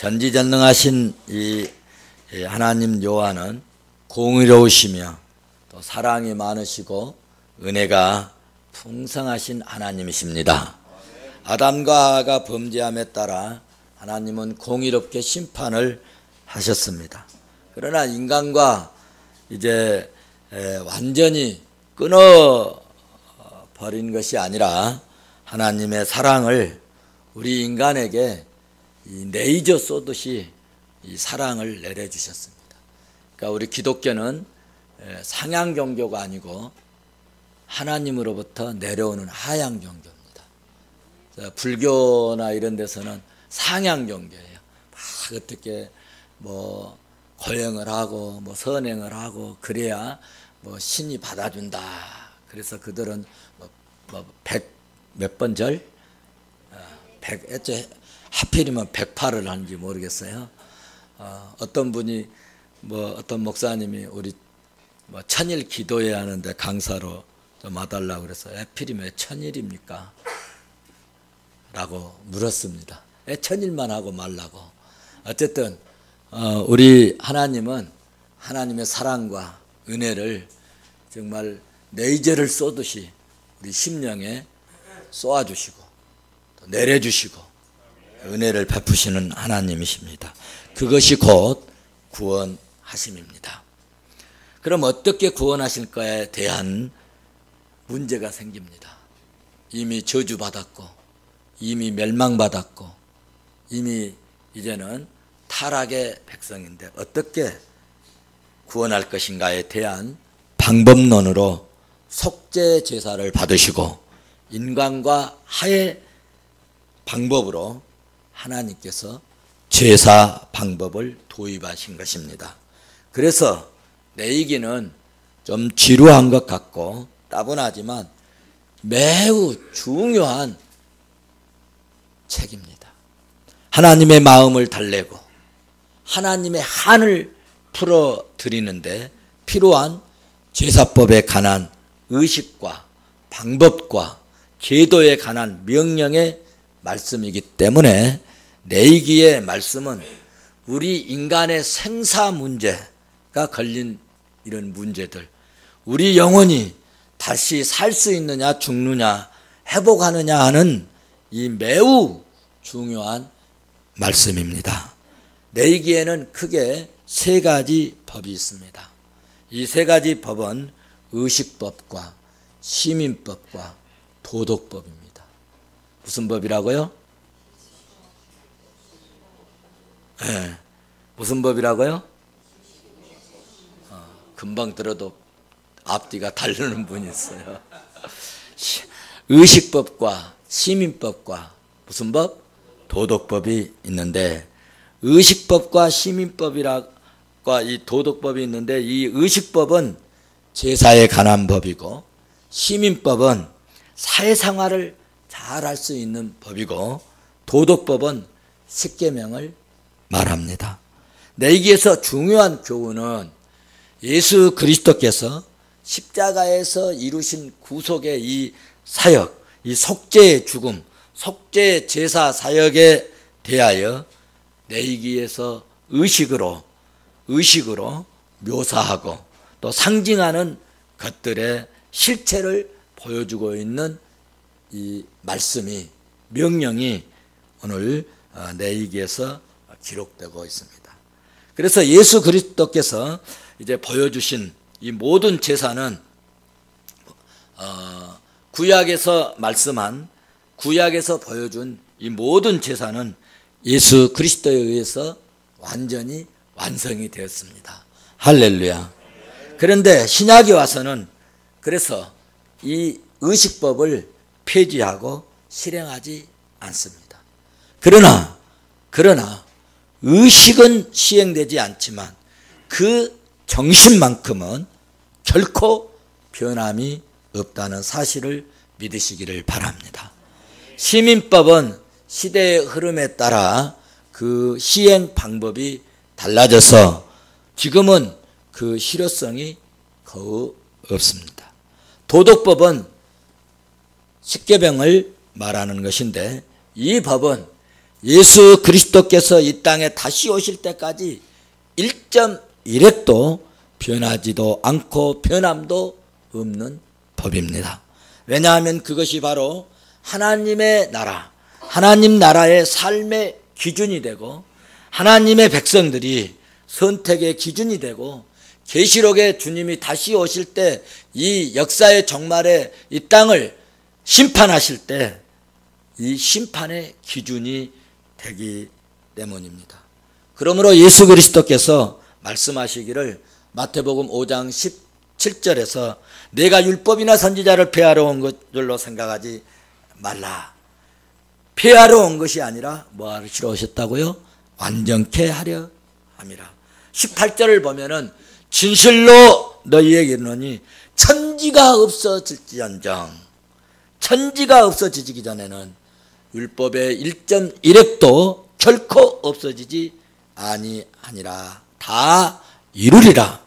전지전능하신 이 하나님 여호와는 공의로우시며 또 사랑이 많으시고 은혜가 풍성하신 하나님이십니다. 아담과 하와가 범죄함에 따라 하나님은 공의롭게 심판을 하셨습니다. 그러나 인간과 이제 완전히 끊어 버린 것이 아니라 하나님의 사랑을 우리 인간에게 레이저 쏘듯이 이 사랑을 내려주셨습니다. 그러니까 우리 기독교는 상향 종교가 아니고 하나님으로부터 내려오는 하향 종교입니다. 불교나 이런 데서는 상향 종교예요. 막 어떻게 뭐 고행을 하고 뭐 선행을 하고 그래야 뭐 신이 받아준다. 그래서 그들은 몇 번 절? 하필이면 108을 하는지 모르겠어요. 어떤 분이 어떤 목사님이 우리 천일 기도해야 하는데 강사로 좀 와달라고 그래서 하필이면 1000일입니까? 라고 물었습니다. 1000일만 하고 말라고. 어쨌든 우리 하나님은 하나님의 사랑과 은혜를 정말 레이저를 쏘듯이 우리 심령에 쏘아주시고 또 내려주시고 은혜를 베푸시는 하나님이십니다. 그것이 곧 구원하심입니다. 그럼 어떻게 구원하실까에 대한 문제가 생깁니다. 이미 저주받았고 이미 멸망받았고 이미 이제는 타락의 백성인데 어떻게 구원할 것인가에 대한 방법론으로 속죄 제사를 받으시고 인간과 하의 방법으로 하나님께서 제사 방법을 도입하신 것입니다. 그래서 내이기는 좀 지루한 것 같고 따분하지만 매우 중요한 책입니다. 하나님의 마음을 달래고 하나님의 한을 풀어드리는데 필요한 제사법에 관한 의식과 방법과 제도에 관한 명령의 말씀이기 때문에 레위기의 말씀은 우리 인간의 생사 문제가 걸린 이런 문제들, 우리 영혼이 다시 살 수 있느냐 죽느냐 회복하느냐 하는 이 매우 중요한 말씀입니다. 레위기에는 크게 세 가지 법이 있습니다. 이 세 가지 법은 의식법과 시민법과 도덕법입니다. 무슨 법이라고요? 네. 무슨 법이라고요? 금방 들어도 앞뒤가 다르는 분이 있어요. 의식법과 시민법과 무슨 법? 도덕법이 있는데 의식법과 시민법과 이 도덕법이 있는데 이 의식법은 제사에 관한 법이고 시민법은 사회생활을 잘 할 수 있는 법이고 도덕법은 십계명을 말합니다. 레위기에서 중요한 교훈은 예수 그리스도께서 십자가에서 이루신 구속의 이 사역, 이 속죄의 죽음, 속죄 제사 사역에 대하여 레위기에서 의식으로 묘사하고 또 상징하는 것들의 실체를 보여주고 있는 이 말씀이 명령이 오늘 레위기에서 기록되고 있습니다. 그래서 예수 그리스도께서 이제 보여주신 이 모든 제사는 구약에서 말씀한 구약에서 보여준 이 모든 제사는 예수 그리스도에 의해서 완전히 완성이 되었습니다. 할렐루야. 그런데 신약에 와서는 그래서 이 의식법을 폐지하고 실행하지 않습니다. 그러나 의식은 시행되지 않지만 그 정신만큼은 결코 변함이 없다는 사실을 믿으시기를 바랍니다. 시민법은 시대의 흐름에 따라 그 시행 방법이 달라져서 지금은 그 실효성이 거의 없습니다. 도덕법은 십계명을 말하는 것인데 이 법은 예수 그리스도께서 이 땅에 다시 오실 때까지 1.1획도 변하지도 않고 변함도 없는 법입니다. 왜냐하면 그것이 바로 하나님의 나라, 하나님 나라의 삶의 기준이 되고 하나님의 백성들이 선택의 기준이 되고 계시록에 주님이 다시 오실 때 이 역사의 종말에 이 땅을 심판하실 때 이 심판의 기준이 되기 때문입니다. 그러므로 예수 그리스도께서 말씀하시기를 마태복음 5장 17절에서 내가 율법이나 선지자를 폐하러 온 것들로 생각하지 말라. 폐하러 온 것이 아니라 뭐 하시러 오셨다고요? 완전케 하려 함이라. 18절을 보면은 진실로 너희에게 이르노니 천지가 없어질지언정, 천지가 없어지기 전에는 율법의 1.1획도 결코 없어지지 아니하니라. 다 이루리라.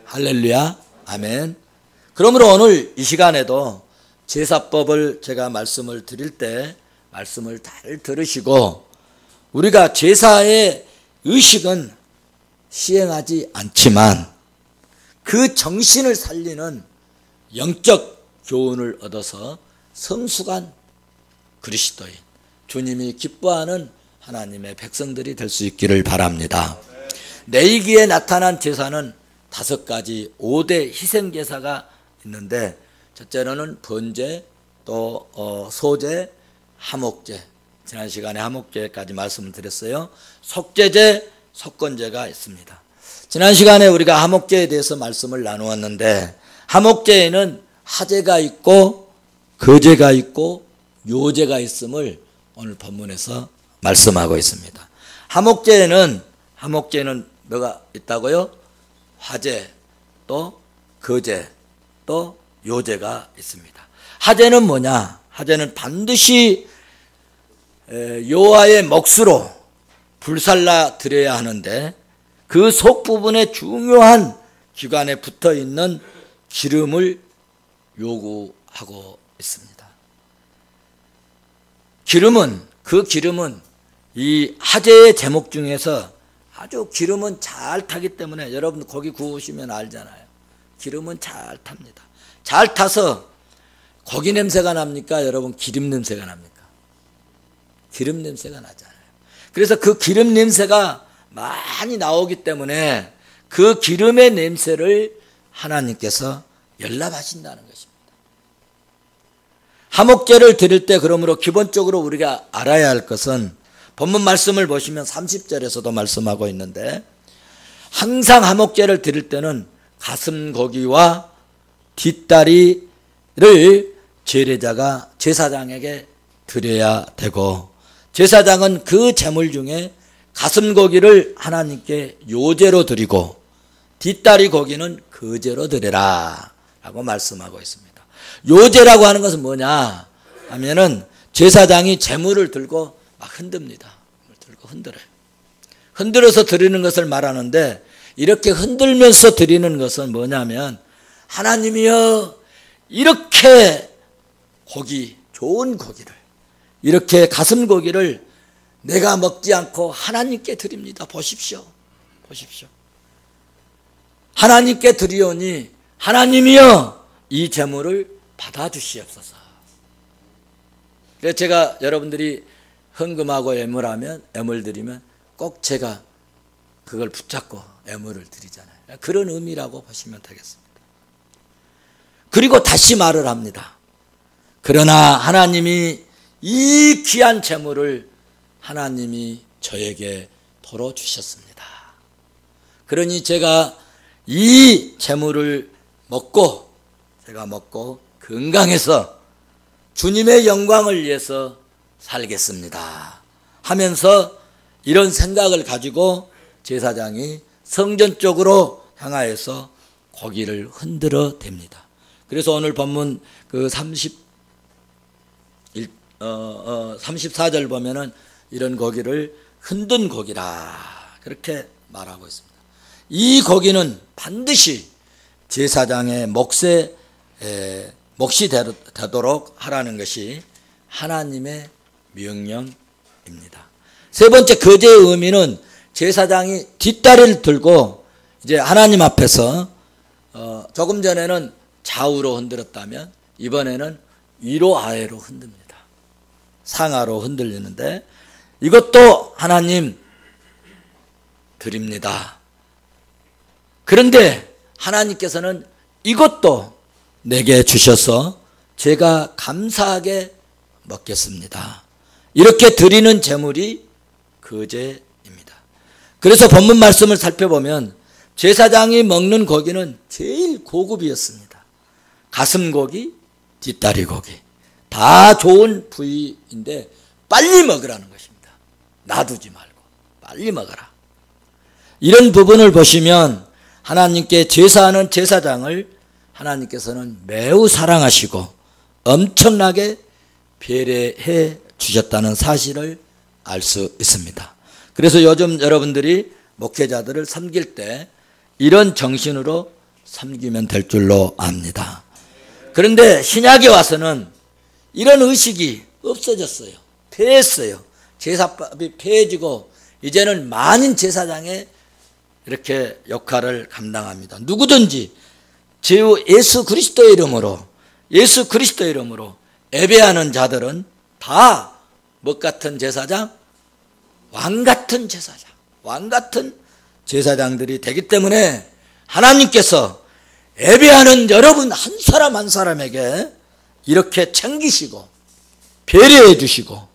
할렐루야. 아멘. 그러므로 오늘 이 시간에도 제사법을 제가 말씀을 드릴 때 말씀을 잘 들으시고 우리가 제사의 의식은 시행하지 않지만 그 정신을 살리는 영적 교훈을 얻어서 성숙한 그리스도인, 주님이 기뻐하는 하나님의 백성들이 될 수 있기를 바랍니다. 레위기에 나타난 제사는 5가지 5대 희생제사가 있는데 첫째로는 번제, 또 소제, 화목제, 지난 시간에 화목제까지 말씀을 드렸어요. 속제제, 속건제가 있습니다. 지난 시간에 우리가 화목제에 대해서 말씀을 나누었는데 화목제에는 하제가 있고 거제가 있고 요제가 있음을 오늘 본문에서 말씀하고 있습니다. 화목제에는 뭐가 있다고요? 화제, 또 거제, 또 요제가 있습니다. 화제는 뭐냐? 화제는 반드시 여호와의 몫으로 불살라 드려야 하는데 그 속부분에 중요한 기관에 붙어있는 기름을 요구하고 있습니다. 그 기름은 이 화제의 제목 중에서 아주 기름은 잘 타기 때문에 여러분 고기 구우시면 알잖아요. 기름은 잘 탑니다. 잘 타서 고기 냄새가 납니까? 여러분 기름 냄새가 납니까? 기름 냄새가 나잖아요. 그래서 그 기름 냄새가 많이 나오기 때문에 그 기름의 냄새를 하나님께서 열납하신다는 것입니다. 화목제를 드릴 때 그러므로 기본적으로 우리가 알아야 할 것은 본문 말씀을 보시면 30절에서도 말씀하고 있는데 항상 화목제를 드릴 때는 가슴고기와 뒷다리를 제례자가 제사장에게 드려야 되고 제사장은 그 제물 중에 가슴고기를 하나님께 요제로 드리고 뒷다리 고기는 거제로 드려라 라고 말씀하고 있습니다. 요제라고 하는 것은 뭐냐 하면은 제사장이 제물을 들고 막 흔듭니다. 흔들어요. 흔들어서 드리는 것을 말하는데 이렇게 흔들면서 드리는 것은 뭐냐면 하나님이여 이렇게 좋은 고기를 이렇게 가슴고기를 내가 먹지 않고 하나님께 드립니다. 보십시오. 하나님께 드리오니 하나님이여 이 제물을 받아주시옵소서. 그래서 제가 여러분들이 헌금하고 애물 드리면 꼭 제가 그걸 붙잡고 애물을 드리잖아요. 그런 의미라고 보시면 되겠습니다. 그리고 다시 말을 합니다. 그러나 하나님이 이 귀한 제물을 하나님이 저에게 도로 주셨습니다. 그러니 제가 이 제물을 먹고 건강해서 주님의 영광을 위해서 살겠습니다 하면서 이런 생각을 가지고 제사장이 성전 쪽으로 향하여서 고기를 흔들어 댑니다. 그래서 오늘 본문 그 34절 보면은 이런 고기를 흔든 고기라 그렇게 말하고 있습니다. 이 고기는 반드시 제사장의 몫이 되도록 하라는 것이 하나님의 명령입니다. 세 번째 거제의 의미는 제사장이 뒷다리를 들고 이제 하나님 앞에서 조금 전에는 좌우로 흔들었다면 이번에는 위로 아래로 흔듭니다. 상하로 흔들리는데 이것도 하나님 드립니다. 그런데 하나님께서는 이것도 내게 주셔서 제가 감사하게 먹겠습니다. 이렇게 드리는 제물이 거제입니다. 그래서 본문 말씀을 살펴보면 제사장이 먹는 고기는 제일 고급이었습니다. 가슴고기, 뒷다리 고기 다 좋은 부위인데 빨리 먹으라는 것입니다. 놔두지 말고 빨리 먹어라. 이런 부분을 보시면 하나님께 제사하는 제사장을 하나님께서는 매우 사랑하시고 엄청나게 배려해 주셨다는 사실을 알 수 있습니다. 그래서 요즘 여러분들이 목회자들을 섬길 때 이런 정신으로 섬기면 될 줄로 압니다. 그런데 신약에 와서는 이런 의식이 없어졌어요. 폐했어요. 제사법이 폐해지고 이제는 만인 제사장의 이렇게 역할을 감당합니다. 누구든지 주 예수 그리스도의 이름으로 예배하는 자들은 다 뭐 같은 제사장? 왕 같은 제사장, 왕 같은 제사장들이 되기 때문에 하나님께서 예배하는 여러분 한 사람 한 사람에게 이렇게 챙기시고 배려해 주시고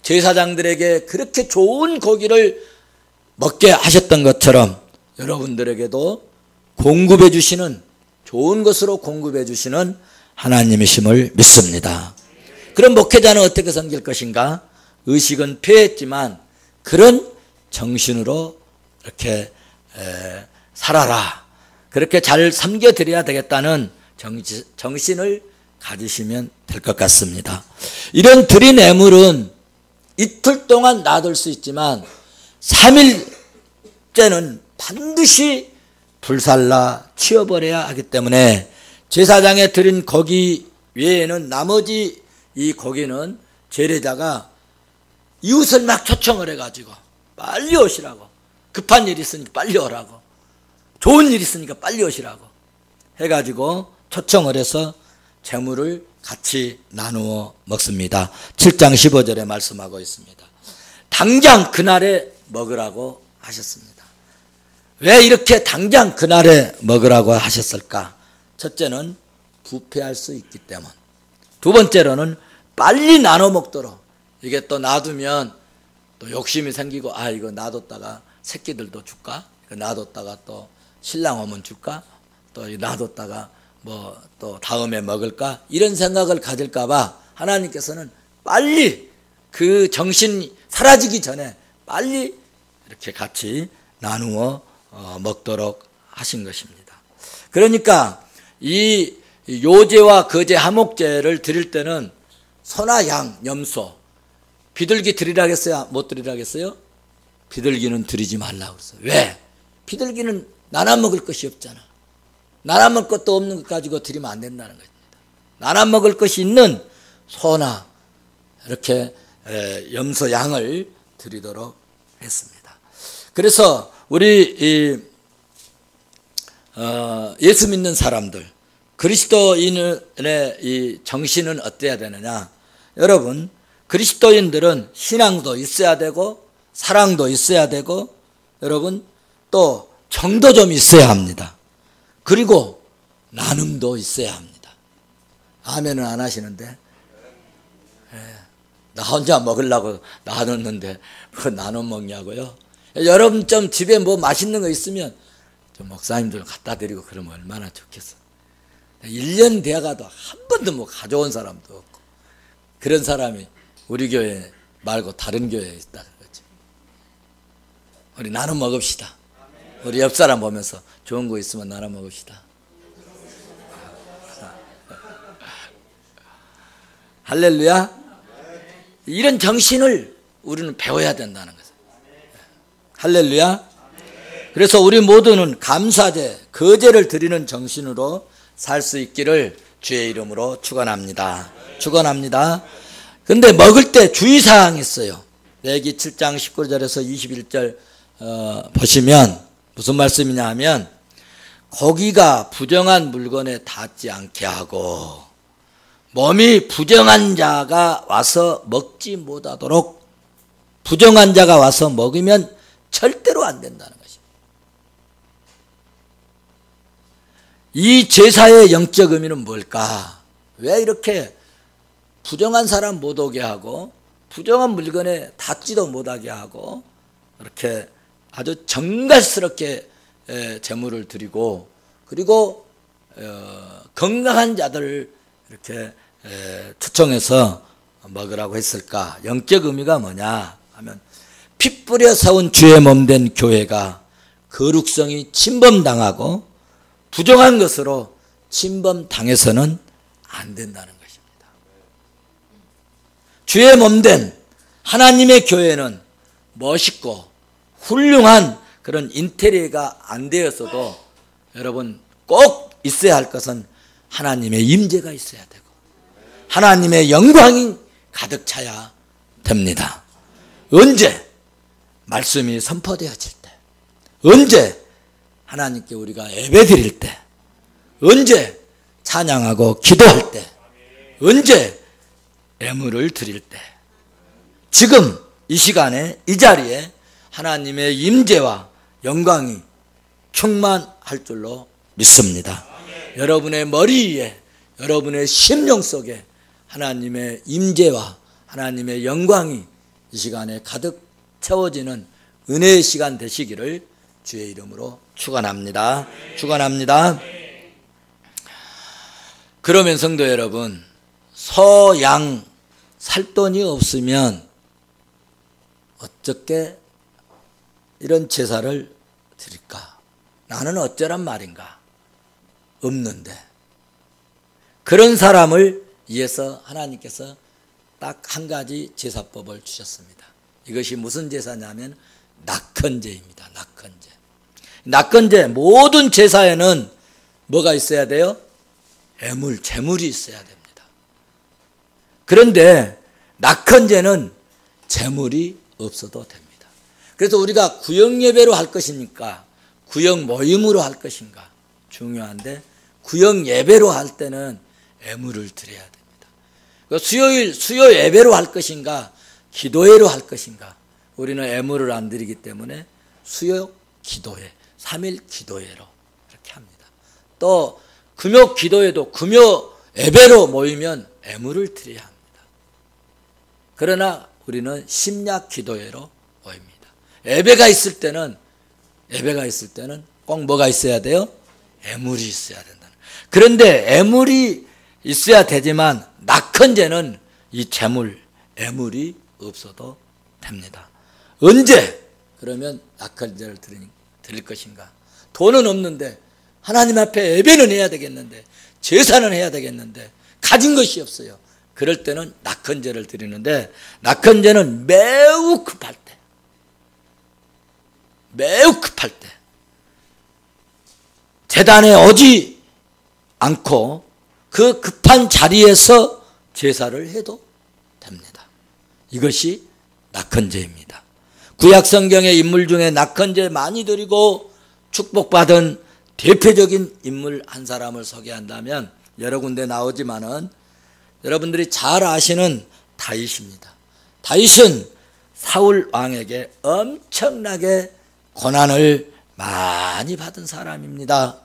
제사장들에게 그렇게 좋은 고기를 먹게 하셨던 것처럼 여러분들에게도 공급해 주시는, 좋은 것으로 공급해 주시는 하나님이심을 믿습니다. 그럼 목회자는 어떻게 섬길 것인가? 의식은 폐했지만 그런 정신으로 이렇게 살아라. 그렇게 잘 섬겨드려야 되겠다는 정신을 가지시면 될 것 같습니다. 이런 드린 예물은 이틀 동안 놔둘 수 있지만 3일째는 반드시 불살라 치워버려야 하기 때문에 제사장에 드린 고기 외에는 나머지 이 고기는 제례자가 이웃을 막 초청을 해가지고 빨리 오시라고, 급한 일이 있으니까 빨리 오라고, 좋은 일이 있으니까 빨리 오시라고 해가지고 초청을 해서 제물을 같이 나누어 먹습니다. 7장 15절에 말씀하고 있습니다. 당장 그날에 먹으라고 하셨습니다. 왜 이렇게 당장 그날에 먹으라고 하셨을까? 첫째는 부패할 수 있기 때문, 두 번째로는 빨리 나눠 먹도록, 이게 또 놔두면 또 욕심이 생기고 이거 놔뒀다가 새끼들도 줄까? 이거 놔뒀다가 또 신랑 오면 줄까? 또 놔뒀다가 뭐 또 다음에 먹을까? 이런 생각을 가질까 봐 하나님께서는 빨리 그 정신이 사라지기 전에 빨리 이렇게 같이 나누어 먹도록 하신 것입니다. 그러니까 이 요제와 거제 하목제를 드릴 때는 소나 양, 염소, 비둘기 드리라겠어요? 못 드리라겠어요? 비둘기는 드리지 말라고 그랬어요. 왜? 비둘기는 나눠 먹을 것이 없잖아. 나눠 먹을 것도 없는 것 가지고 드리면 안 된다는 겁니다. 나눠 먹을 것이 있는 소나 이렇게 염소, 양을 드리도록 했습니다. 그래서 우리 예수 믿는 사람들, 그리스도인의 이 정신은 어때야 되느냐? 여러분, 그리스도인들은 신앙도 있어야 되고 사랑도 있어야 되고 여러분 또 정도 좀 있어야 합니다. 그리고 나눔도 있어야 합니다. 아멘은 안 하시는데, 나 혼자 먹으려고 놔뒀는데 그거 나눠 먹냐고요? 여러분 좀 집에 뭐 맛있는 거 있으면 좀 목사님들 갖다 드리고 그러면 얼마나 좋겠어. 1년 되어가도 한 번도 뭐 가져온 사람도 없고, 그런 사람이 우리 교회 말고 다른 교회에 있다 그러죠. 우리 나눠 먹읍시다. 우리 옆 사람 보면서 좋은 거 있으면 나눠 먹읍시다. 할렐루야. 이런 정신을 우리는 배워야 된다는 거죠. 할렐루야. 그래서 우리 모두는 감사제, 거제를 드리는 정신으로 살 수 있기를 주의 이름으로 축원합니다. 축원합니다. 근데 먹을 때 주의사항이 있어요. 레위기 7장 19절에서 21절 보시면 무슨 말씀이냐 하면 고기가 부정한 물건에 닿지 않게 하고 몸이 부정한 자가 와서 먹지 못하도록, 부정한 자가 와서 먹으면 절대로 안 된다는 것입니다. 이 제사의 영적 의미는 뭘까? 왜 이렇게 부정한 사람 못 오게 하고 부정한 물건에 닿지도 못하게 하고 이렇게 아주 정갈스럽게 제물을 드리고, 그리고 건강한 자들을 이렇게 초청해서 먹으라고 했을까? 영적 의미가 뭐냐 하면 피 뿌려 세운 주의 몸된 교회가 거룩성이 침범당하고 부정한 것으로 침범당해서는 안 된다는 것입니다. 주의 몸된 하나님의 교회는 멋있고 훌륭한 그런 인테리어가 안 되었어도 여러분 꼭 있어야 할 것은 하나님의 임재가 있어야 되고 하나님의 영광이 가득 차야 됩니다. 언제? 말씀이 선포되어질 때, 언제? 하나님께 우리가 예배 드릴 때, 언제? 찬양하고 기도할 때, 언제? 예물을 드릴 때, 지금 이 시간에 이 자리에 하나님의 임재와 영광이 충만할 줄로 믿습니다. 여러분의 머리 위에, 여러분의 심령 속에 하나님의 임재와 하나님의 영광이 이 시간에 가득 채워지는 은혜의 시간 되시기를 주의 이름으로 축원합니다. 축원합니다. 그러면 성도 여러분, 소, 양 살 돈이 없으면 어떻게 이런 제사를 드릴까? 나는 어쩌란 말인가? 없는데 그런 사람을 위해서 하나님께서 딱 한 가지 제사법을 주셨습니다. 이것이 무슨 제사냐면 낙헌제입니다. 낙헌제. 낙헌제, 모든 제사에는 뭐가 있어야 돼요? 예물, 제물이 있어야 됩니다. 그런데 낙헌제는 제물이 없어도 됩니다. 그래서 우리가 구역 예배로 할 것이니까 구역 모임으로 할 것인가 중요한데, 구역 예배로 할 때는 예물을 드려야 됩니다. 수요 예배로 할 것인가 기도회로 할 것인가, 우리는 예물을 안 드리기 때문에 수요 기도회, 3일 기도회로 이렇게 합니다. 또 금요 기도회도 금요 예배로 모이면 예물을 드려야 합니다. 그러나 우리는 심야 기도회로 모입니다. 예배가 있을 때는 꼭 뭐가 있어야 돼요? 예물이 있어야 된다. 그런데 예물이 있어야 되지만 낙헌제는 이 제물, 예물이 없어도 됩니다. 언제? 그러면 낙헌제를 드릴 것인가? 돈은 없는데 하나님 앞에 예배는 해야 되겠는데 제사는 해야 되겠는데 가진 것이 없어요. 그럴 때는 낙헌제를 드리는데, 낙헌제는 매우 급할 때, 제단에 오지 않고 그 급한 자리에서 제사를 해도 됩니다. 이것이 낙헌제입니다. 구약 성경의 인물 중에 낙헌제 많이 드리고 축복받은 대표적인 인물 한 사람을 소개한다면 여러 군데 나오지만은 여러분들이 잘 아시는 다윗입니다. 다윗은 사울 왕에게 엄청나게 고난을 많이 받은 사람입니다.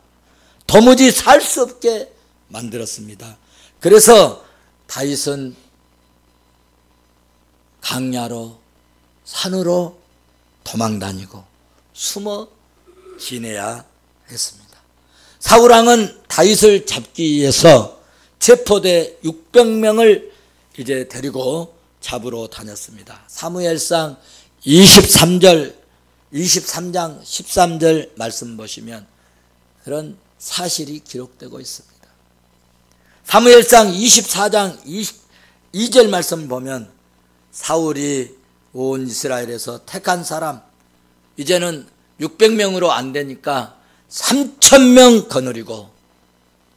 도무지 살 수 없게 만들었습니다. 그래서 다윗은 강야로 산으로 도망다니고 숨어 지내야 했습니다. 사울 왕은 다윗을 잡기 위해서 체포대 600명을 이제 데리고 잡으러 다녔습니다. 사무엘상 23장 13절 말씀 보시면 그런 사실이 기록되고 있습니다. 사무엘상 24장 2절 말씀 보면 사울이 온 이스라엘에서 택한 사람, 이제는 600명으로 안 되니까 3,000명 거느리고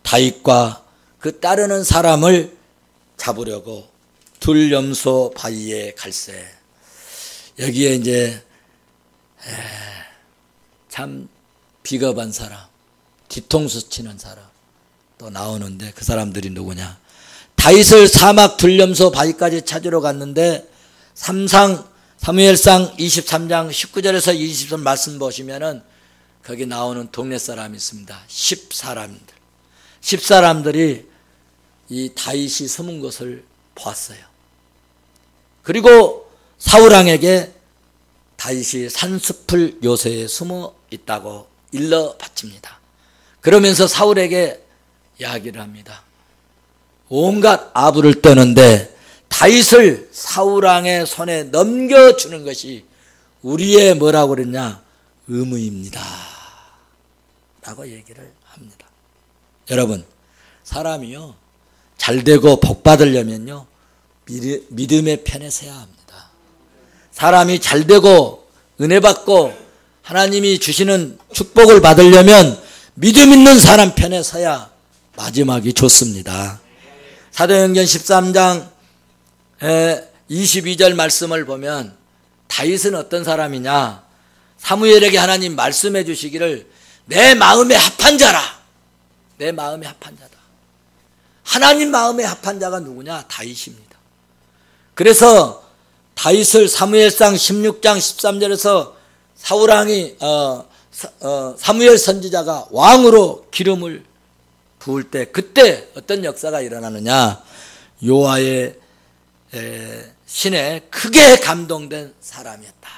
다윗과 그 따르는 사람을 잡으려고 둘염소 바위에 갈새. 여기에 이제 참 비겁한 사람, 뒤통수 치는 사람 또 나오는데 그 사람들이 누구냐? 다윗을 사막 둘염소 바위까지 찾으러 갔는데 사무엘상 23장 19절에서 20절 말씀 보시면은 거기 나오는 동네 사람이 있습니다. 10사람들이 이 다윗이 숨은 것을 보았어요. 그리고 사울왕에게 다윗이 산수풀 요새에 숨어 있다고 일러 바칩니다. 그러면서 사울에게 이야기를 합니다. 온갖 아부를 떠는데 다윗을 사울왕의 손에 넘겨주는 것이 우리의 뭐라고 그랬냐? 의무입니다 라고 얘기를 합니다. 여러분, 사람이요 잘되고 복받으려면요 믿음의 편에 서야 합니다. 사람이 잘되고 은혜받고 하나님이 주시는 축복을 받으려면 믿음 있는 사람 편에 서야 마지막이 좋습니다. 사도행전 13장 22절 말씀을 보면 다윗은 어떤 사람이냐? 사무엘에게 하나님 말씀해 주시기를 내 마음에 합한 자라. 내 마음에 합한 자다. 하나님 마음에 합한 자가 누구냐? 다윗입니다. 그래서 다윗을 사무엘상 16장 13절에서 사울왕이 사무엘 선지자가 왕으로 기름을 부을 때 그때 어떤 역사가 일어나느냐? 여호와의 신에 크게 감동된 사람이었다.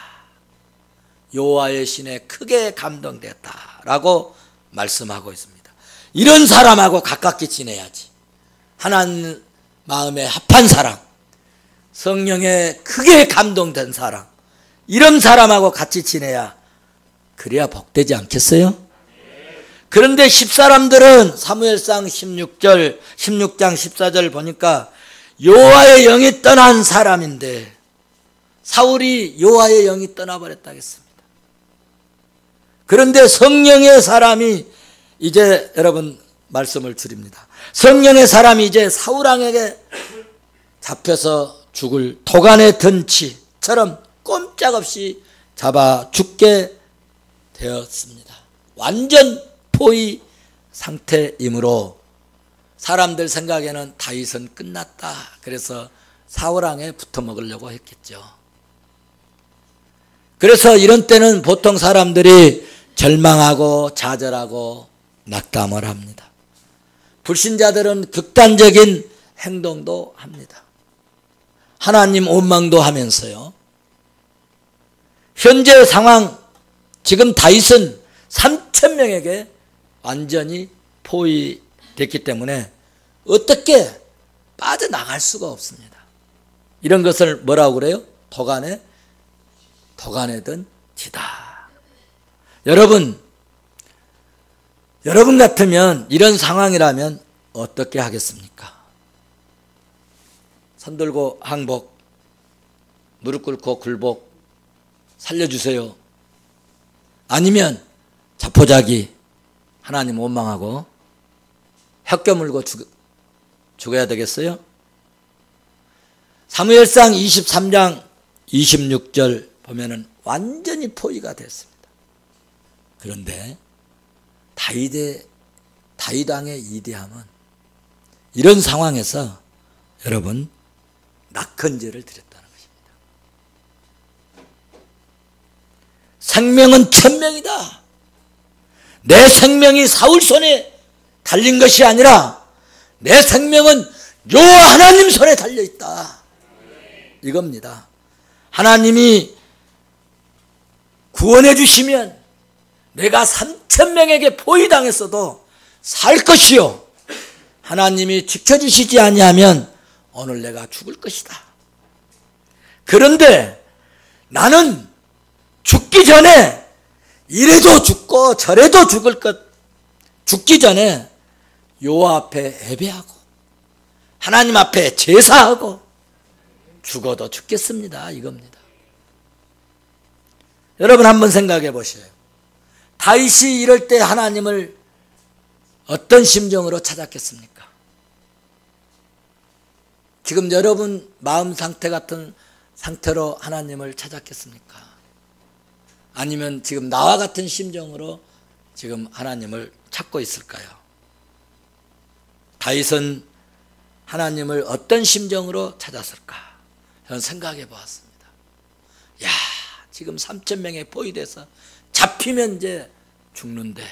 여호와의 신에 크게 감동됐다라고 말씀하고 있습니다. 이런 사람하고 가깝게 지내야지. 하나님 마음에 합한 사람, 성령에 크게 감동된 사람, 이런 사람하고 같이 지내야 그래야 복되지 않겠어요? 그런데 10사람들은 사무엘상 16장 14절 보니까 여호와의 영이 떠난 사람인데 사울이 여호와의 영이 떠나버렸다 했습니다. 그런데 성령의 사람이 이제 여러분 말씀을 드립니다. 성령의 사람이 이제 사울왕에게 잡혀서 죽을 도간의 던치처럼 꼼짝없이 잡아 죽게 되었습니다. 완전 포위 상태이므로 사람들 생각에는 다윗은 끝났다. 그래서 사울왕에 붙어 먹으려고 했겠죠. 그래서 이런 때는 보통 사람들이 절망하고 좌절하고 낙담을 합니다. 불신자들은 극단적인 행동도 합니다. 하나님 원망도 하면서요. 현재 상황, 지금 다윗은 3,000명에게 완전히 포위됐기 때문에 어떻게 빠져나갈 수가 없습니다. 이런 것을 뭐라고 그래요? 도간에 든 지다. 여러분 같으면 이런 상황이라면 어떻게 하겠습니까? 손 들고 항복, 무릎 꿇고 굴복, 살려주세요. 아니면 자포자기 하나님 원망하고 혀껴 물고 죽어야 되겠어요? 사무엘상 23장 26절 보면은 완전히 포위가 됐습니다. 그런데 다윗 왕의 이대함은 이런 상황에서 여러분 낙헌제를 드렸다는 것입니다. 생명은 천명이다. 내 생명이 사울 손에 달린 것이 아니라 내 생명은 여호와 하나님 손에 달려있다. 이겁니다. 하나님이 구원해 주시면 내가 3,000명에게 포위당했어도 살 것이요, 하나님이 지켜주시지 아니하면 오늘 내가 죽을 것이다. 그런데 나는 죽기 전에 이래도 죽고 저래도 죽을 것, 죽기 전에 여호와 앞에 예배하고 하나님 앞에 제사하고 죽어도 죽겠습니다. 이겁니다. 여러분 한번 생각해 보세요. 다윗이 이럴 때 하나님을 어떤 심정으로 찾았겠습니까? 지금 여러분 마음 상태 같은 상태로 하나님을 찾았겠습니까? 아니면 지금 나와 같은 심정으로 지금 하나님을 찾고 있을까요? 다윗은 하나님을 어떤 심정으로 찾았을까? 저는 생각해 보았습니다. 야, 지금 3,000명에 포위돼서 잡히면 이제 죽는데,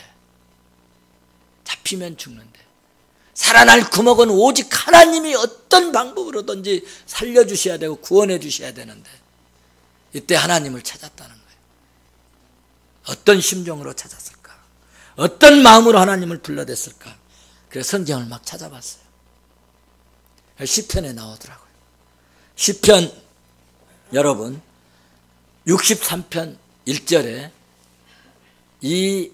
살아날 구멍은 오직 하나님이 어떤 방법으로든지 살려주셔야 되고 구원해 주셔야 되는데, 이때 하나님을 찾았다는 거예요. 어떤 심정으로 찾았을까? 어떤 마음으로 하나님을 불러댔을까? 그래서 성경을 막 찾아봤어요. 시편에 나오더라고요. 시편 여러분 63편 1절에 이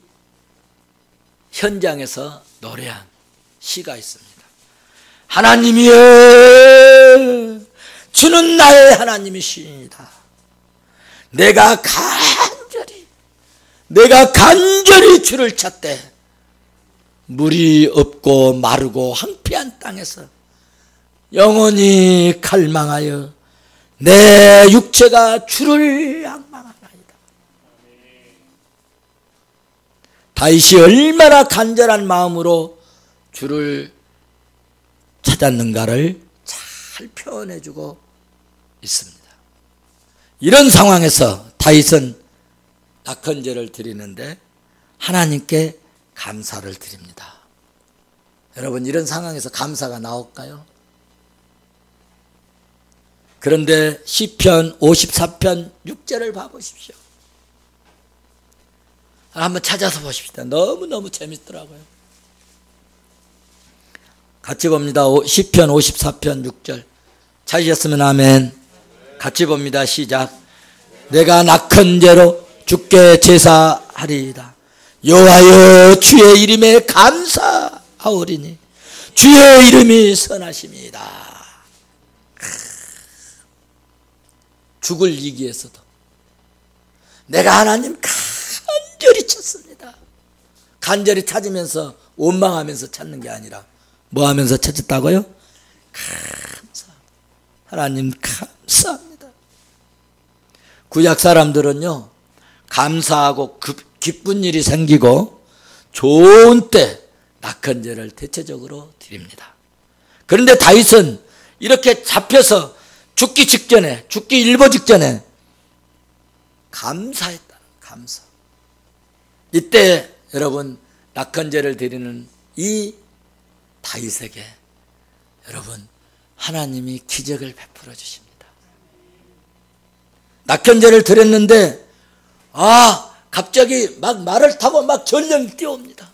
현장에서 노래한 시가 있습니다. 하나님이여, 주는 나의 하나님이시니다. 내가 간절히 주를 찾되 물이 없고 마르고 황폐한 땅에서 영원히 갈망하여 내 육체가 주를仰망하나이다. 다윗이 얼마나 간절한 마음으로 주를 찾았는가를 잘 표현해주고 있습니다. 이런 상황에서 다윗은 낙헌제를 드리는데 하나님께 감사를 드립니다. 여러분, 이런 상황에서 감사가 나올까요? 그런데 시편 54편 6절을 봐보십시오. 한번 찾아서 보십시다. 너무너무 재밌더라고요. 같이 봅니다. 시편 54편 6절. 찾으셨으면 아멘. 같이 봅니다. 시작. 내가 낙헌제로 주께 제사하리이다. 여호와여, 주의 이름에 감사하오리니 주의 이름이 선하심이다. 죽을 위기에서도 내가 하나님 간절히 찾습니다. 간절히 찾으면서 원망하면서 찾는 게 아니라 뭐 하면서 찾았다고요? 감사합니다. 하나님 감사합니다. 구약 사람들은요, 감사하고 기쁜 일이 생기고 좋은 때 낙헌제를 대체적으로 드립니다. 그런데 다윗은 이렇게 잡혀서 죽기 일보 직전에 감사했다. 감사. 이때 여러분 낙헌제를 드리는 이 다윗에게 여러분 하나님이 기적을 베풀어 주십니다. 낙헌제를 드렸는데 갑자기 막 말을 타고 막 전령이 뛰어옵니다.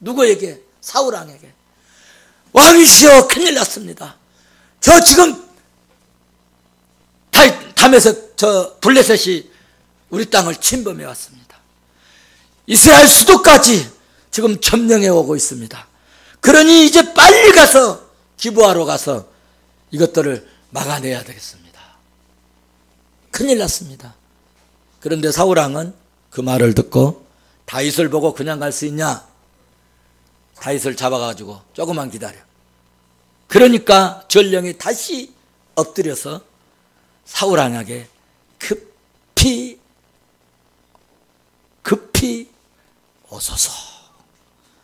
누구에게? 사울왕에게. 왕이시여, 큰일 났습니다. 저 지금 담에서 저 블레셋이 우리 땅을 침범해 왔습니다. 이스라엘 수도까지 지금 점령해 오고 있습니다. 그러니 이제 빨리 가서 기브아로 가서 이것들을 막아내야 되겠습니다. 큰일 났습니다. 그런데 사울왕은 그 말을 듣고 다윗을 보고 그냥 갈 수 있냐? 다윗을 잡아가지고 조금만 기다려. 그러니까 전령이 다시 엎드려서 사울왕에게 급히 오소서.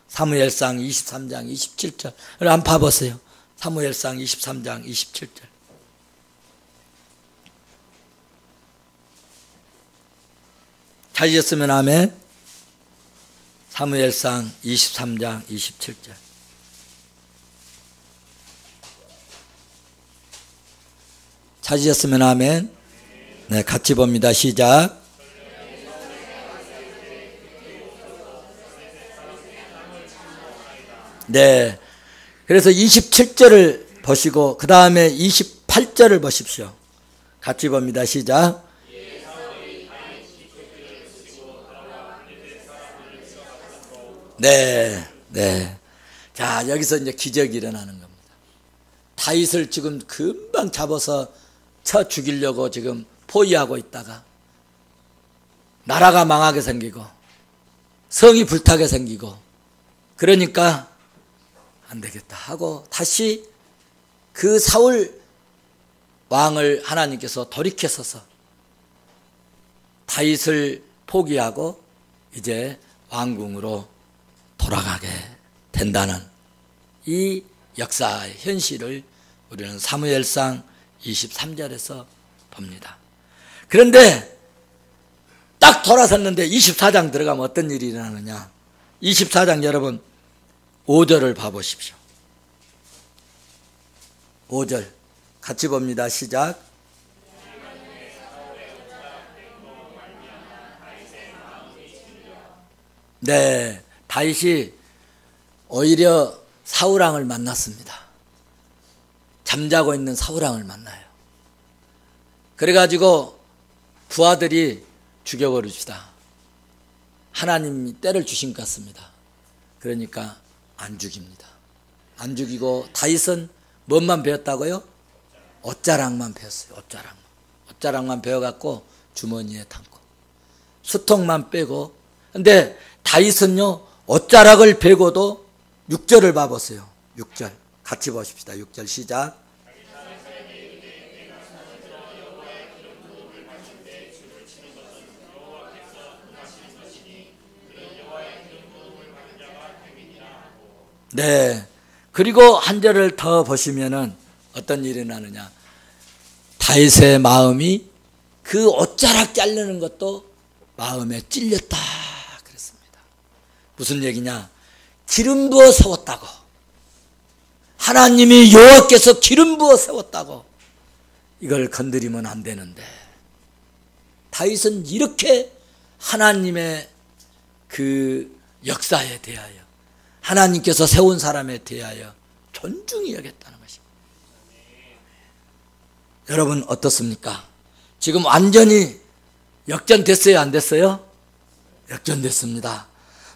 사무엘상 23장 27절 한번 봐보세요. 사무엘상 23장 27절. 찾으셨으면 아멘. 사무엘상 23장 27절. 찾으셨으면 아멘. 네, 같이 봅니다. 시작. 네, 그래서 27절을 보시고 그 다음에 28절을 보십시오. 같이 봅니다. 시작. 네. 자, 여기서 이제 기적이 일어나는 겁니다. 다윗을 지금 금방 잡아서 쳐 죽이려고 지금 포위하고 있다가 나라가 망하게 생기고 성이 불타게 생기고 그러니까 안 되겠다 하고 다시 그 사울 왕을 하나님께서 돌이켜서서 다윗을 포기하고 이제 왕궁으로 돌아가게 된다는 이 역사의 현실을 우리는 사무엘상 23절에서 봅니다. 그런데 딱 돌아섰는데 24장 들어가면 어떤 일이 일어나느냐. 24장 여러분 5절을 봐보십시오. 5절 같이 봅니다. 시작. 네, 다윗이 오히려 사울왕을 만났습니다. 잠자고 있는 사울왕을 만나요. 그래가지고 부하들이 죽여버립시다. 하나님이 때를 주신 것 같습니다. 그러니까 안 죽입니다. 안 죽이고 다윗은 뭔만 배웠다고요? 옷자락만 배웠어요. 옷자락만 배워갖고 주머니에 담고 수통만 빼고. 근데 다윗은요 옷자락을 베고도 6절을 봐보세요. 6절 같이 보십시다. 6절 시작. 네. 그리고 한 절을 더 보시면은 어떤 일이 나느냐. 다윗의 마음이 그 옷자락 자르는 것도 마음에 찔렸다 그랬습니다. 무슨 얘기냐. 기름 부어 세웠다고. 하나님이 여호와께서 기름 부어 세웠다고. 이걸 건드리면 안 되는데 다윗은 이렇게 하나님의 그 역사에 대하여 하나님께서 세운 사람에 대하여 존중히 여겼다는 것입니다. 여러분 어떻습니까? 지금 완전히 역전됐어요? 안 됐어요? 역전됐습니다.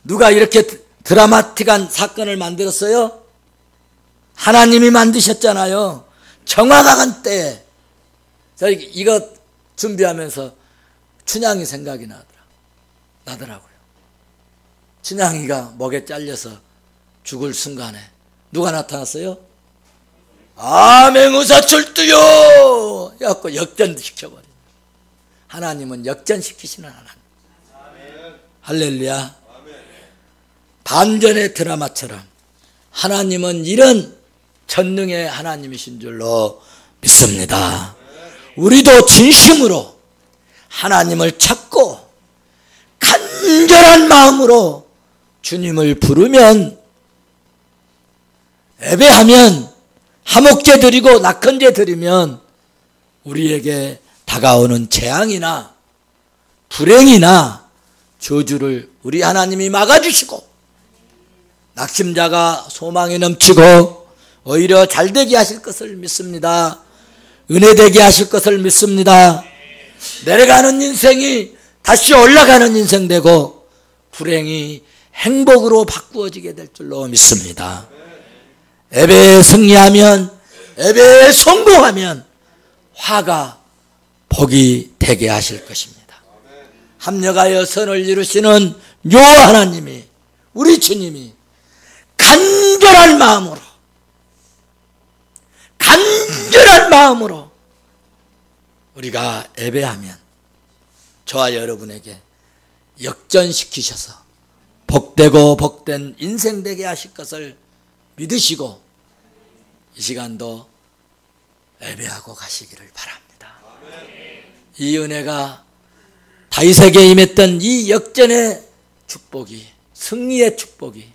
누가 이렇게 드라마틱한 사건을 만들었어요? 하나님이 만드셨잖아요. 정확한 때에. 저희 이거 준비하면서 춘향이 생각이 나더라고요. 춘향이가 목에 잘려서 죽을 순간에 누가 나타났어요? 아맹의사 출두요! 해갖고 역전시켜버린. 하나님은 역전시키시는 하나님. 할렐루야. 반전의 드라마처럼 하나님은 이런 전능의 하나님이신 줄로 믿습니다. 우리도 진심으로 하나님을 찾고 간절한 마음으로 주님을 부르면, 예배하면, 화목제 드리고 낙헌제 드리면 우리에게 다가오는 재앙이나 불행이나 저주를 우리 하나님이 막아주시고 낙심자가 소망이 넘치고 오히려 잘되게 하실 것을 믿습니다. 은혜되게 하실 것을 믿습니다. 내려가는 인생이 다시 올라가는 인생 되고 불행이 행복으로 바꾸어지게 될 줄로 믿습니다. 예배에 승리하면, 예배에 성공하면 화가 복이 되게 하실 것입니다. 합력하여 선을 이루시는 여호와 하나님이, 우리 주님이 간절한 마음으로 우리가 예배하면 저와 여러분에게 역전시키셔서 복되고 복된 인생 되게 하실 것을 믿으시고 이 시간도 예배하고 가시기를 바랍니다. 이 은혜가 다윗에게 임했던 이 역전의 축복이, 승리의 축복이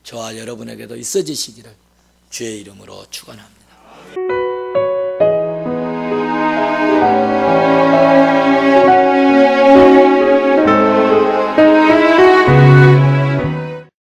저와 여러분에게도 있어지시기를 주의 이름으로 축원합니다.